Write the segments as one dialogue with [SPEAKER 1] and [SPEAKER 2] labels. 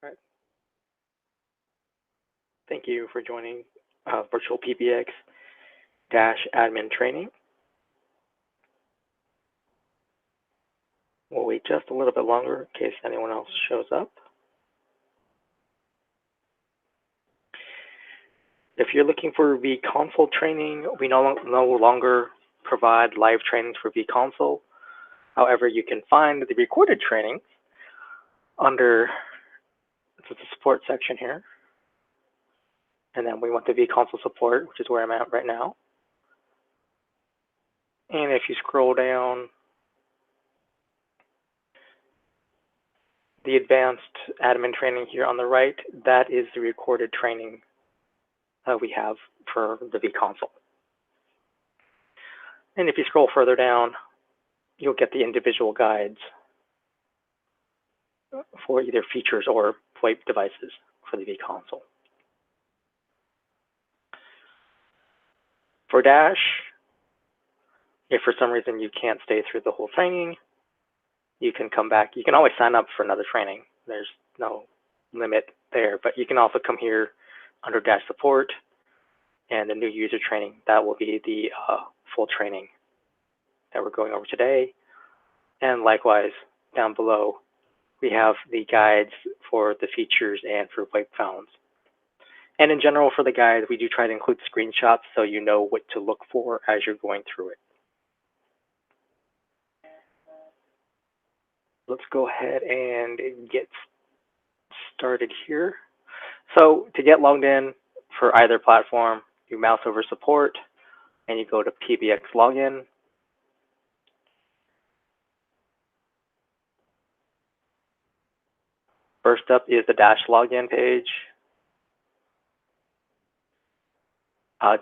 [SPEAKER 1] All right. Thank you for joining VirtualPBX admin training. We'll wait just a little bit longer in case anyone else shows up. If you're looking for vConsole training, we no longer provide live trainings for vConsole. However, you can find the recorded training under the support section here. And then we want the vConsole support, which is where I'm at right now. And if you scroll down, the advanced admin training here on the right, that is the recorded training we have for the vConsole. And if you scroll further down, you'll get the individual guides for either features or VoIP devices for the vConsole. For Dash, if for some reason you can't stay through the whole training, you can come back. You can always sign up for another training. There's no limit there, but you can also come here under Dash support and the new user training. That will be the full training that we're going over today. And likewise, down below, we have the guides for the features and for VoIP phones. And in general, for the guides, we do try to include screenshots so you know what to look for as you're going through it. Let's go ahead and get started here. So to get logged in for either platform, you mouse over support and you go to PBX login. First up is the Dash login page.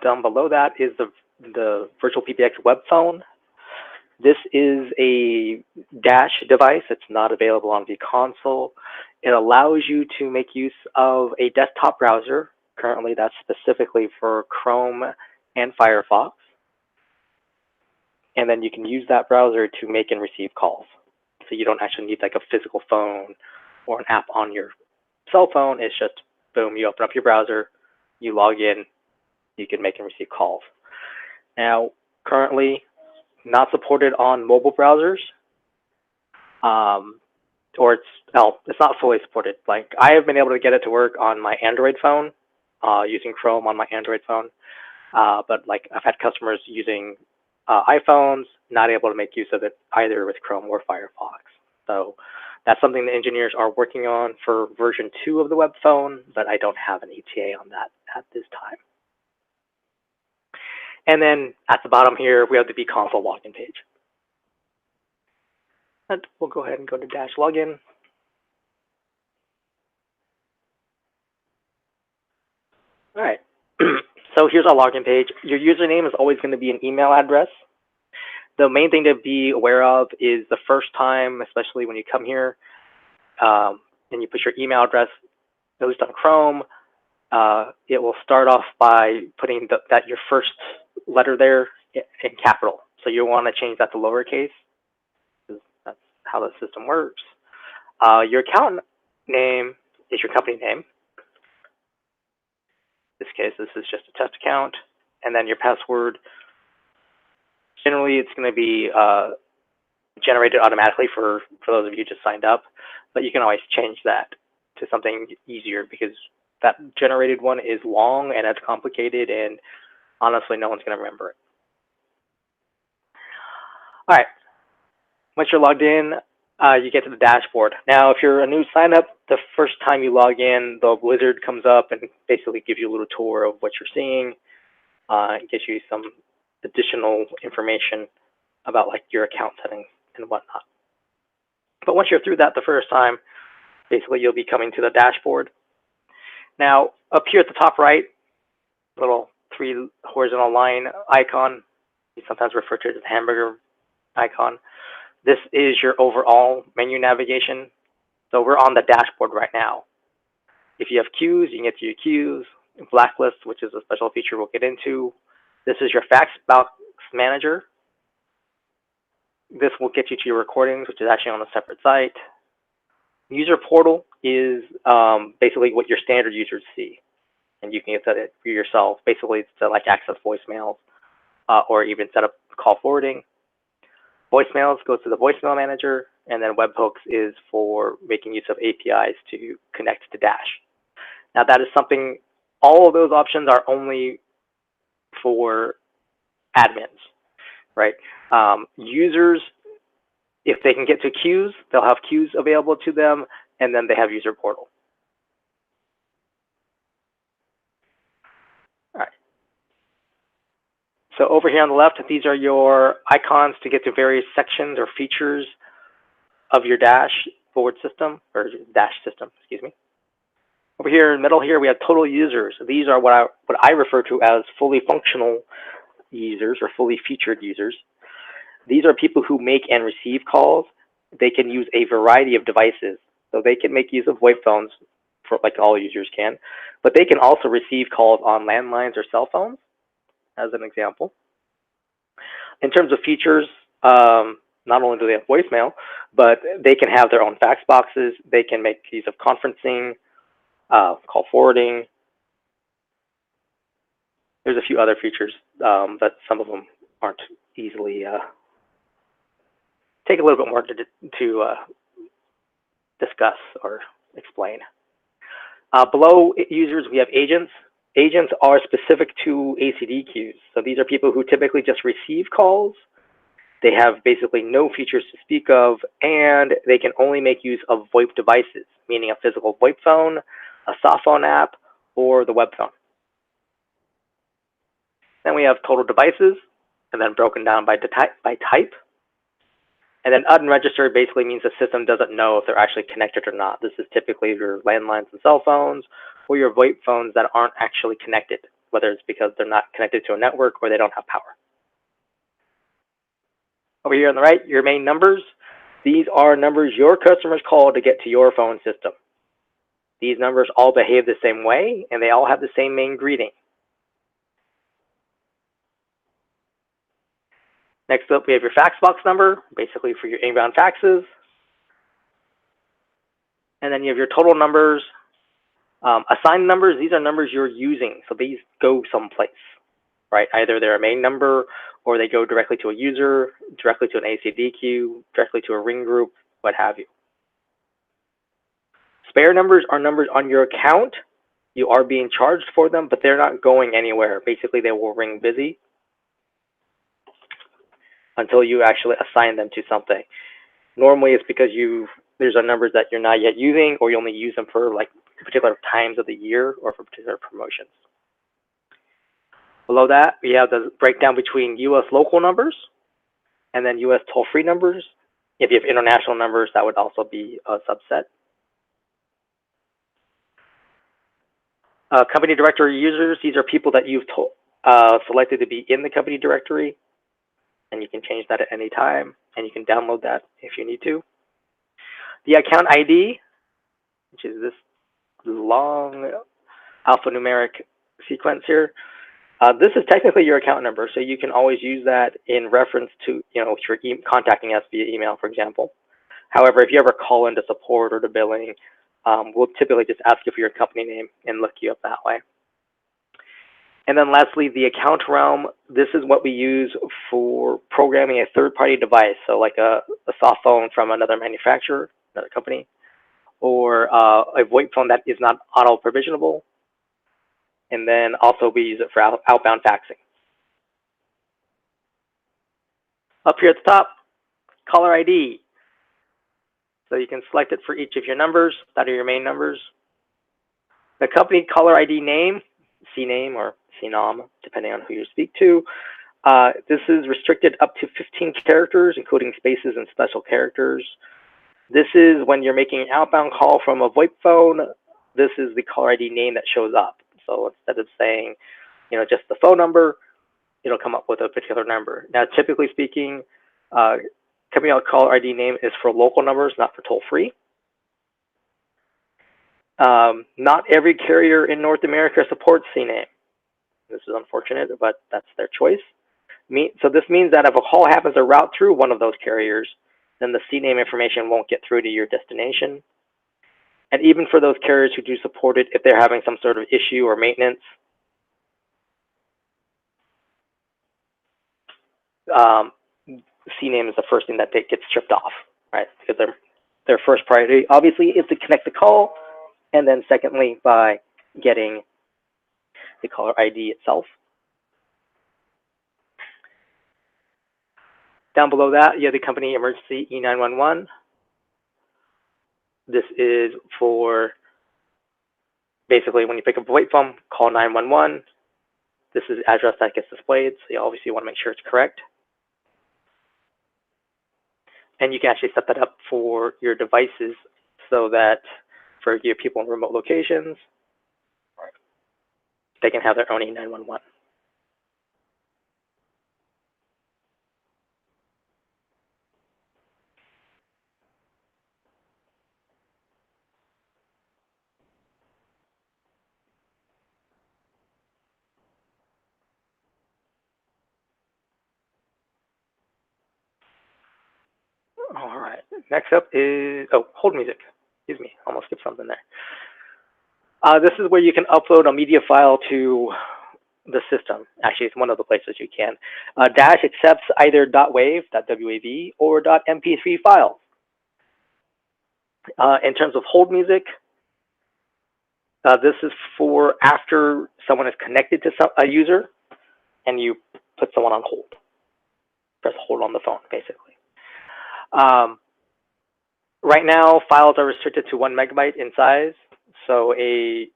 [SPEAKER 1] Down below that is the VirtualPBX web phone. This is a Dash device. It's not available on vConsole. It allows you to make use of a desktop browser. Currently, that's specifically for Chrome and Firefox. And then you can use that browser to make and receive calls. So you don't actually need like a physical phone or an app on your cell phone. It's just, boom, you open up your browser, you log in, you can make and receive calls. Now, currently, not supported on mobile browsers, or it's not fully supported. Like I have been able to get it to work on my Android phone, using Chrome on my Android phone, but like I've had customers using iPhones, not able to make use of it either with Chrome or Firefox. So that's something the engineers are working on for version 2 of the web phone, but I don't have an ETA on that at this time. And then at the bottom here, we have the vConsole login page. And we'll go ahead and go to Dash login. All right, so here's our login page. Your username is always going to be an email address. The main thing to be aware of is the first time, especially when you come here, and you put your email address, at least on Chrome, it will start off by putting your first letter there in capital. So you want to change that to lowercase, because that's how the system works. Your account name is your company name. In this case, this is just a test account. And then your password, generally it's going to be generated automatically for those of you just signed up, but you can always change that to something easier because that generated one is long and it's complicated, and honestly, no one's going to remember it. All right, once you're logged in, you get to the dashboard. Now, if you're a new sign up, the first time you log in, the wizard comes up and basically gives you a little tour of what you're seeing. It gives you some additional information about like your account settings and whatnot. But once you're through that the first time, basically you'll be coming to the dashboard. Now, up here at the top right, little 3 horizontal line icon, we sometimes refer to it as a hamburger icon. This is your overall menu navigation. So we're on the dashboard right now. If you have queues, you can get to your queues. Blacklist, which is a special feature we'll get into. This is your fax box manager. This will get you to your recordings, which is actually on a separate site. User portal is basically what your standard users see, and you can set it for yourself, basically to like access voicemails or even set up call forwarding. Voicemails goes to the voicemail manager, and then webhooks is for making use of APIs to connect to Dash. Now that is something, all of those options are only for admins, right? Users, if they can get to queues, they'll have queues available to them, and then they have user portal. All right. So over here on the left, these are your icons to get to various sections or features of your dashboard system, or Dash system, excuse me. Over here in the middle here, we have total users. These are what I refer to as fully functional users or fully featured users. These are people who make and receive calls. They can use a variety of devices. So they can make use of VoIP phones, for like all users can, but they can also receive calls on landlines or cell phones, as an example. In terms of features, not only do they have voicemail, but they can have their own fax boxes. They can make use of conferencing, call forwarding. There's a few other features, but some of them aren't easily, take a little bit more to discuss or explain. Below users, we have agents. Agents are specific to ACD queues. So these are people who typically just receive calls. They have basically no features to speak of, and they can only make use of VoIP devices, meaning a physical VoIP phone, a soft phone app, or the web phone. Then we have total devices, and then broken down by type. And then unregistered basically means the system doesn't know if they're actually connected or not. This is typically your landlines and cell phones, or your VoIP phones that aren't actually connected, whether it's because they're not connected to a network or they don't have power. Over here on the right, your main numbers. These are numbers your customers call to get to your phone system. These numbers all behave the same way, and they all have the same main greeting. Next up, we have your fax box number, basically for your inbound faxes. And then you have your total numbers. Assigned numbers, these are numbers you're using, so these go someplace, right? Either they're a main number, or they go directly to a user, directly to an ACD queue, directly to a ring group, what have you. Spare numbers are numbers on your account. You are being charged for them, but they're not going anywhere. Basically, they will ring busy until you actually assign them to something. Normally, it's because there's numbers that you're not yet using, or you only use them for like particular times of the year or for particular promotions. Below that, we have the breakdown between US local numbers and then US toll-free numbers. If you have international numbers, that would also be a subset. Company directory users, these are people that you've selected to be in the company directory, and you can change that at any time, and you can download that if you need to. The account ID, which is this long alphanumeric sequence here, this is technically your account number, so you can always use that in reference to, if you're contacting us via email, for example. However, if you ever call into support or to billing, we'll typically just ask you for your company name and look you up that way. And then lastly, the account realm. This is what we use for programming a third-party device, so like a soft phone from another manufacturer, another company, or a VoIP phone that is not auto-provisionable. And then also we use it for outbound faxing. Up here at the top, caller ID. So you can select it for each of your numbers that are your main numbers. The company caller ID name, CNAME or CNOM, depending on who you speak to. This is restricted up to 15 characters, including spaces and special characters. This is when you're making an outbound call from a VoIP phone. This is the caller ID name that shows up. So instead of saying, just the phone number, it'll come up with a particular number. Now, typically speaking, company caller ID name is for local numbers, not for toll-free. Not every carrier in North America supports CNAME. This is unfortunate, but that's their choice. So this means that if a call happens to route through one of those carriers, then the CNAME information won't get through to your destination. And even for those carriers who do support it, if they're having some sort of issue or maintenance, CNAME is the first thing that gets stripped off, right? Because their first priority, obviously, is to connect the call, and then secondly, by getting the caller ID itself. Down below that, you have the company emergency E911. This is for basically when you pick up a VoIP phone, call 911. This is the address that gets displayed, so you obviously want to make sure it's correct. And you can actually set that up for your devices so that for your people in remote locations, they can have their own E911. All right, next up is, hold music. Excuse me, almost skipped something there. This is where you can upload a media file to the system. Actually, it's one of the places you can. Dash accepts either .wav, .wav, or .mp3 files. In terms of hold music, this is for after someone is connected to a user and you put someone on hold. Press hold on the phone, basically. Right now, files are restricted to 1 megabyte in size. So a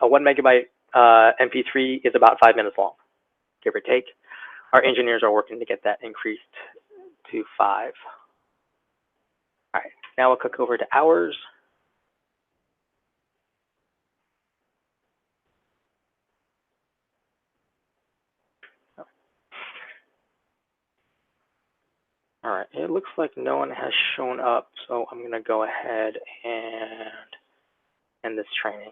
[SPEAKER 1] 1 megabyte MP3 is about 5 minutes long, give or take. Our engineers are working to get that increased to 5. All right, now we'll click over to hours. All right, it looks like no one has shown up, so I'm going to go ahead and end this training.